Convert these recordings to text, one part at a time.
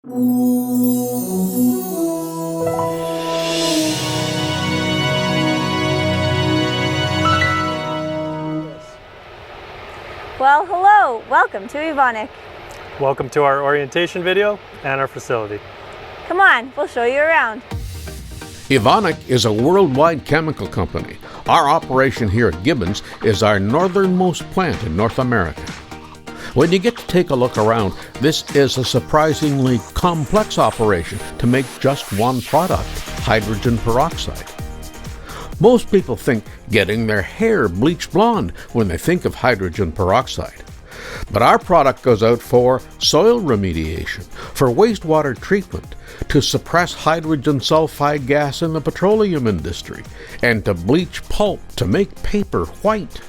Well, hello! Welcome to Evonik. Welcome to our orientation video and our facility. Come on, we'll show you around. Evonik is a worldwide chemical company. Our operation here at Gibbons is our northernmost plant in North America. When you get to take a look around, this is a surprisingly complex operation to make just one product, hydrogen peroxide. Most people think getting their hair bleached blonde when they think of hydrogen peroxide. But our product goes out for soil remediation, for wastewater treatment, to suppress hydrogen sulfide gas in the petroleum industry, and to bleach pulp to make paper white.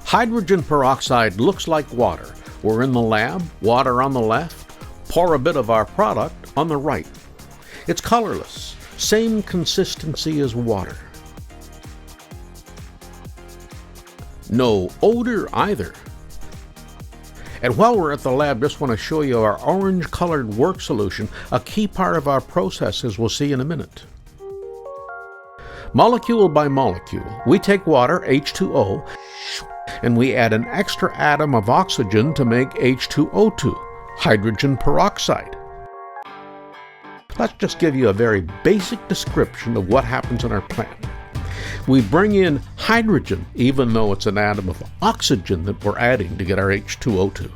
Hydrogen peroxide looks like water. We're in the lab, water on the left, pour a bit of our product on the right. It's colorless, same consistency as water. No odor either. And while we're at the lab, just want to show you our orange-colored work solution, a key part of our process, as we'll see in a minute. Molecule by molecule, we take water, H2O, and we add an extra atom of oxygen to make H2O2, hydrogen peroxide. Let's just give you a very basic description of what happens in our plant. We bring in hydrogen, even though it's an atom of oxygen that we're adding to get our H2O2.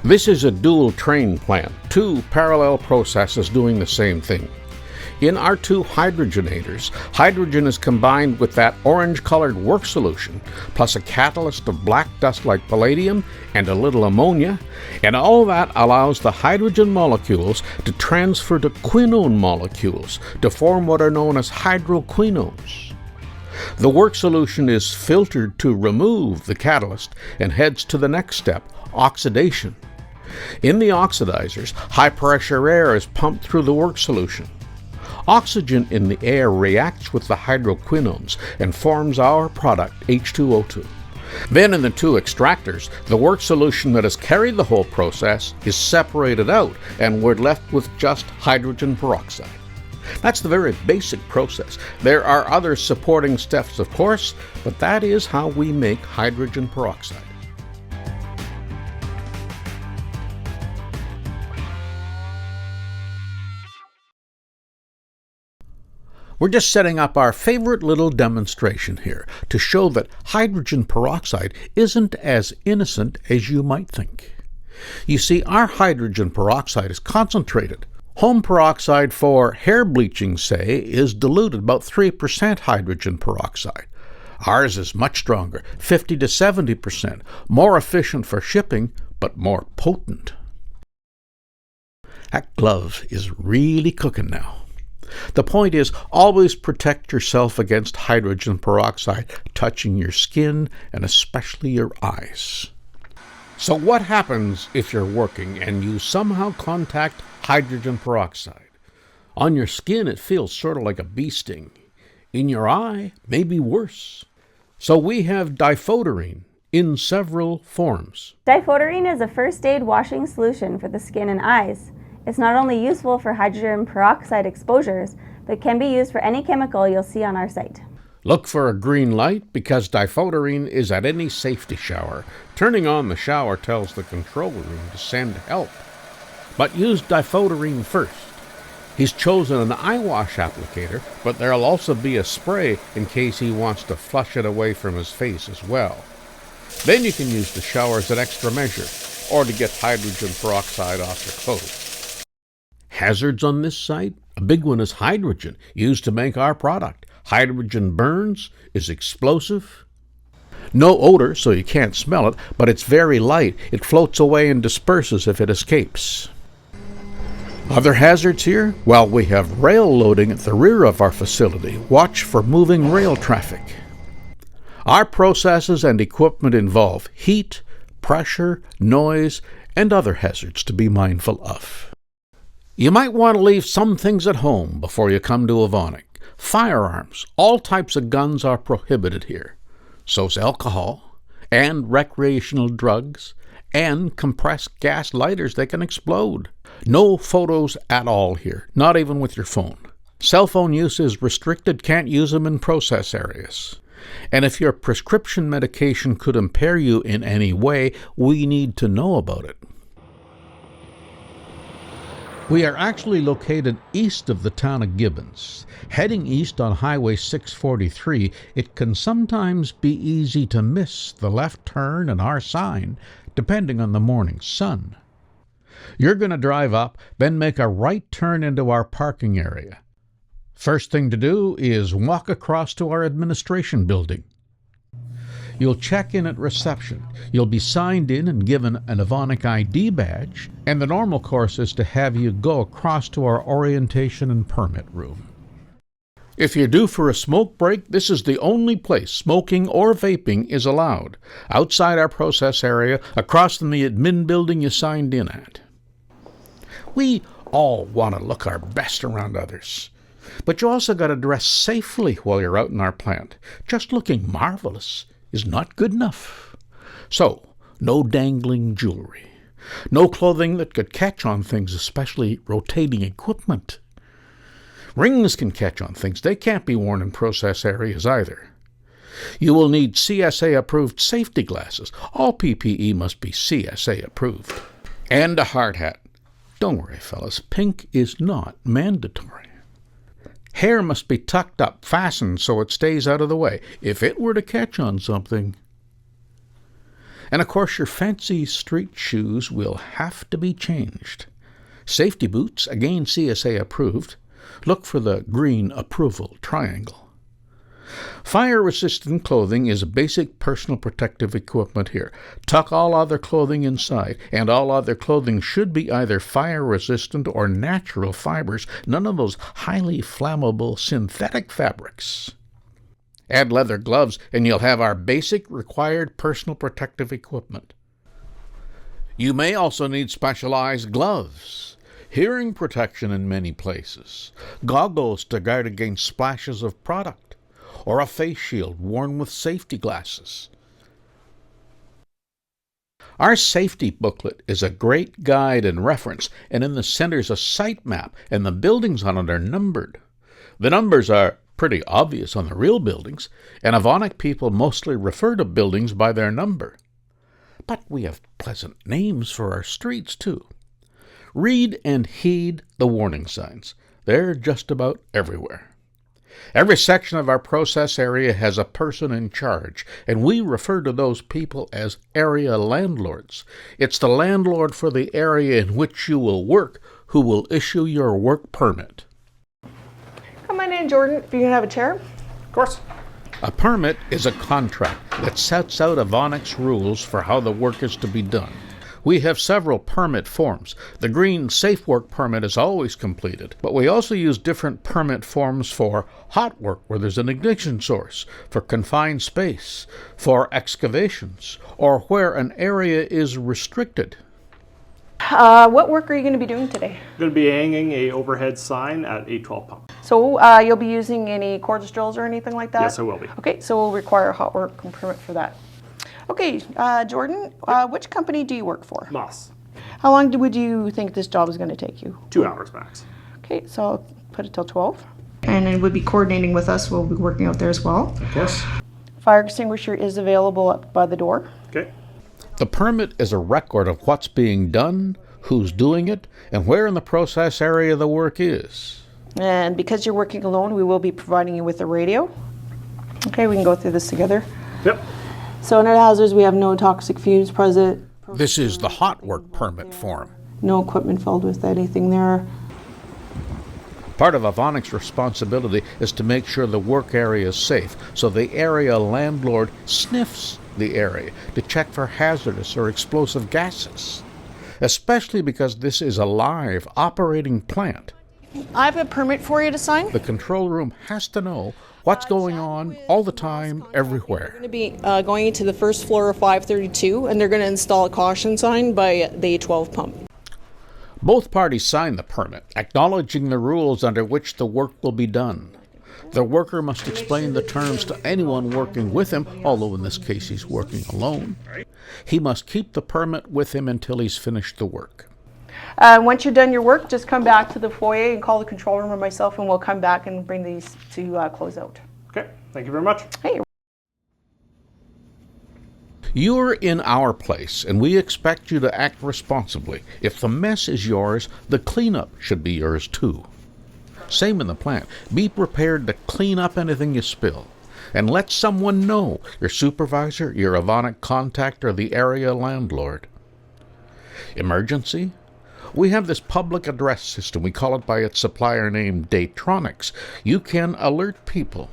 This is a dual train plant, two parallel processes doing the same thing. In our two hydrogenators, hydrogen is combined with that orange-colored work solution, plus a catalyst of black dust like palladium and a little ammonia, and all that allows the hydrogen molecules to transfer to quinone molecules to form what are known as hydroquinones. The work solution is filtered to remove the catalyst and heads to the next step, oxidation. In the oxidizers, high-pressure air is pumped through the work solution. Oxygen in the air reacts with the hydroquinones and forms our product, H2O2. Then in the two extractors, the work solution that has carried the whole process is separated out, and we're left with just hydrogen peroxide. That's the very basic process. There are other supporting steps, of course, but that is how we make hydrogen peroxide. We're just setting up our favorite little demonstration here to show that hydrogen peroxide isn't as innocent as you might think. You see, our hydrogen peroxide is concentrated. Home peroxide for hair bleaching, say, is diluted about 3% hydrogen peroxide. Ours is much stronger, 50 to 70%, more efficient for shipping, but more potent. That glove is really cooking now. The point is, always protect yourself against hydrogen peroxide touching your skin and especially your eyes. So what happens if you're working and you somehow contact hydrogen peroxide? On your skin, it feels sort of like a bee sting. In your eye, maybe worse. So we have diphoterine in several forms. Diphoterine is a first aid washing solution for the skin and eyes. It's not only useful for hydrogen peroxide exposures, but can be used for any chemical you'll see on our site. Look for a green light because diphoterine is at any safety shower. Turning on the shower tells the control room to send help. But use diphoterine first. He's chosen an eye wash applicator, but there'll also be a spray in case he wants to flush it away from his face as well. Then you can use the shower as an extra measure, or to get hydrogen peroxide off your clothes. Hazards on this site? A big one is hydrogen, used to make our product. Hydrogen burns, is explosive. No odor, so you can't smell it, but it's very light. It floats away and disperses if it escapes. Other hazards here? Well, we have rail loading at the rear of our facility. Watch for moving rail traffic. Our processes and equipment involve heat, pressure, noise, and other hazards to be mindful of. You might want to leave some things at home before you come to Evonik. Firearms, all types of guns are prohibited here. So's alcohol, and recreational drugs, and compressed gas lighters that can explode. No photos at all here, not even with your phone. Cell phone use is restricted, can't use them in process areas. And if your prescription medication could impair you in any way, we need to know about it. We are actually located east of the town of Gibbons. Heading east on Highway 643, it can sometimes be easy to miss the left turn and our sign, depending on the morning sun. You're going to drive up, then make a right turn into our parking area. First thing to do is walk across to our administration building. You'll check in at reception. You'll be signed in and given an Evonik ID badge, and the normal course is to have you go across to our orientation and permit room. If you're due for a smoke break, this is the only place smoking or vaping is allowed, outside our process area, across from the admin building you signed in at. We all want to look our best around others. But you also got to dress safely while you're out in our plant. Just looking marvelous is not good enough. So, no dangling jewelry. No clothing that could catch on things, especially rotating equipment. Rings can catch on things. They can't be worn in process areas either. You will need CSA-approved safety glasses. All PPE must be CSA-approved. And a hard hat. Don't worry, fellas. Pink is not mandatory. Hair must be tucked up, fastened so it stays out of the way, if it were to catch on something. And of course, your fancy street shoes will have to be changed. Safety boots, again CSA approved. Look for the green approval triangle. Fire-resistant clothing is basic personal protective equipment here. Tuck all other clothing inside, and all other clothing should be either fire-resistant or natural fibers, none of those highly flammable synthetic fabrics. Add leather gloves, and you'll have our basic required personal protective equipment. You may also need specialized gloves, hearing protection in many places, goggles to guard against splashes of product, or a face shield worn with safety glasses. Our safety booklet is a great guide and reference, and in the center's a site map, and the buildings on it are numbered. The numbers are pretty obvious on the real buildings, and Evonik people mostly refer to buildings by their number. But we have pleasant names for our streets, too. Read and heed the warning signs. They're just about everywhere. Every section of our process area has a person in charge, and we refer to those people as area landlords. It's the landlord for the area in which you will work who will issue your work permit. Come on in, Jordan, if you can have a chair. Of course. A permit is a contract that sets out Evonik's rules for how the work is to be done. We have several permit forms. The green Safe Work permit is always completed, but we also use different permit forms for hot work where there's an ignition source, for confined space, for excavations, or where an area is restricted. What work are you going to be doing today? I'm going to be hanging a overhead sign at 812 pump. So you'll be using any cordless drills or anything like that? Yes, I will be. Okay, so we'll require a hot work permit for that. Okay, Jordan, which company do you work for? Moss. How long would you think this job is going to take you? 2 hours max. Okay, so I'll put it till 12. And it would be coordinating with us. We'll be working out there as well. Of course. Fire extinguisher is available up by the door. Okay. The permit is a record of what's being done, who's doing it, and where in the process area the work is. And because you're working alone, we will be providing you with a radio. Okay, we can go through this together. Yep. So in our hazards, we have no toxic fumes present. This is the hot work permit form. No equipment filled with anything there. Part of Evonik's responsibility is to make sure the work area is safe, so the area landlord sniffs the area to check for hazardous or explosive gases, especially because this is a live operating plant. I have a permit for you to sign. The control room has to know what's going on all the time, everywhere. We're going to be going into the first floor of 532, and they're going to install a caution sign by the 12 pump. Both parties sign the permit, acknowledging the rules under which the work will be done. The worker must explain the terms to anyone working with him, although in this case he's working alone. He must keep the permit with him until he's finished the work. Once you're done your work, just come back to the foyer and call the control room or myself, and we'll come back and bring these to close out. Okay, thank you very much. Hey. You're in our place, and we expect you to act responsibly. If the mess is yours, the cleanup should be yours too. Same in the plant. Be prepared to clean up anything you spill. And let someone know, your supervisor, your Evonik contact, or the area landlord. Emergency? We have this public address system. We call it by its supplier name, Datronics. You can alert people.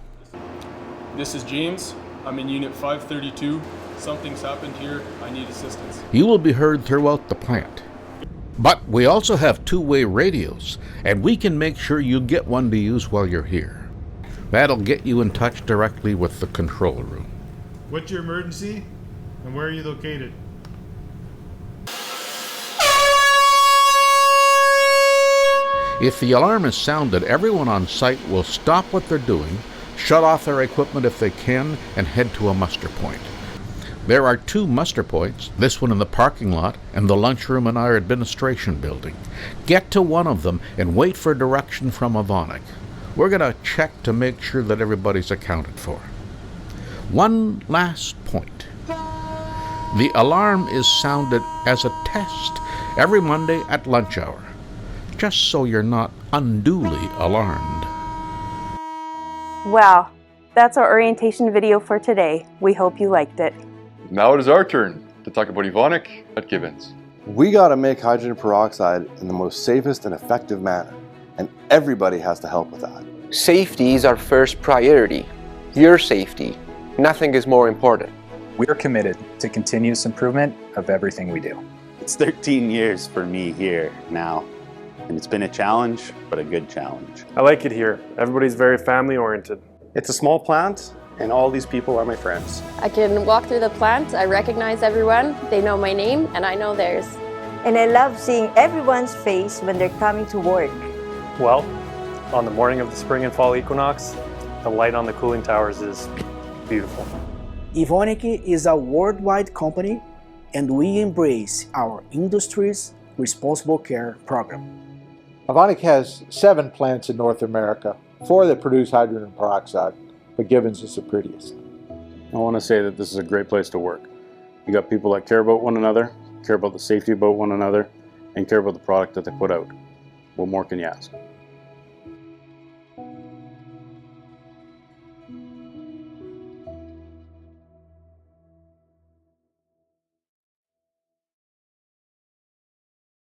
This is James. I'm in Unit 532. Something's happened here. I need assistance. You will be heard throughout the plant. But we also have two-way radios, and we can make sure you get one to use while you're here. That'll get you in touch directly with the control room. What's your emergency, and where are you located? If the alarm is sounded, everyone on site will stop what they're doing, shut off their equipment if they can, and head to a muster point. There are 2 muster points, this one in the parking lot and the lunchroom in our administration building. Get to one of them and wait for direction from Evonik. We're going to check to make sure that everybody's accounted for. One last point. The alarm is sounded as a test every Monday at lunch hour, just so you're not unduly alarmed. Well, that's our orientation video for today. We hope you liked it. Now it is our turn to talk about Evonik at Gibbons. We gotta make hydrogen peroxide in the most safest and effective manner, and everybody has to help with that. Safety is our first priority. Your safety. Nothing is more important. We are committed to continuous improvement of everything we do. It's 13 years for me here now, and it's been a challenge, but a good challenge. I like it here. Everybody's very family oriented. It's a small plant, and all these people are my friends. I can walk through the plant, I recognize everyone, they know my name, and I know theirs. And I love seeing everyone's face when they're coming to work. Well, on the morning of the spring and fall equinox, the light on the cooling towers is beautiful. Evonik is a worldwide company, and we embrace our industry's responsible care program. Evonik has 7 plants in North America, 4 that produce hydrogen peroxide, but Gibbons is the prettiest. I want to say that this is a great place to work. You got people that care about one another, care about the safety about one another, and care about the product that they put out. What more can you ask?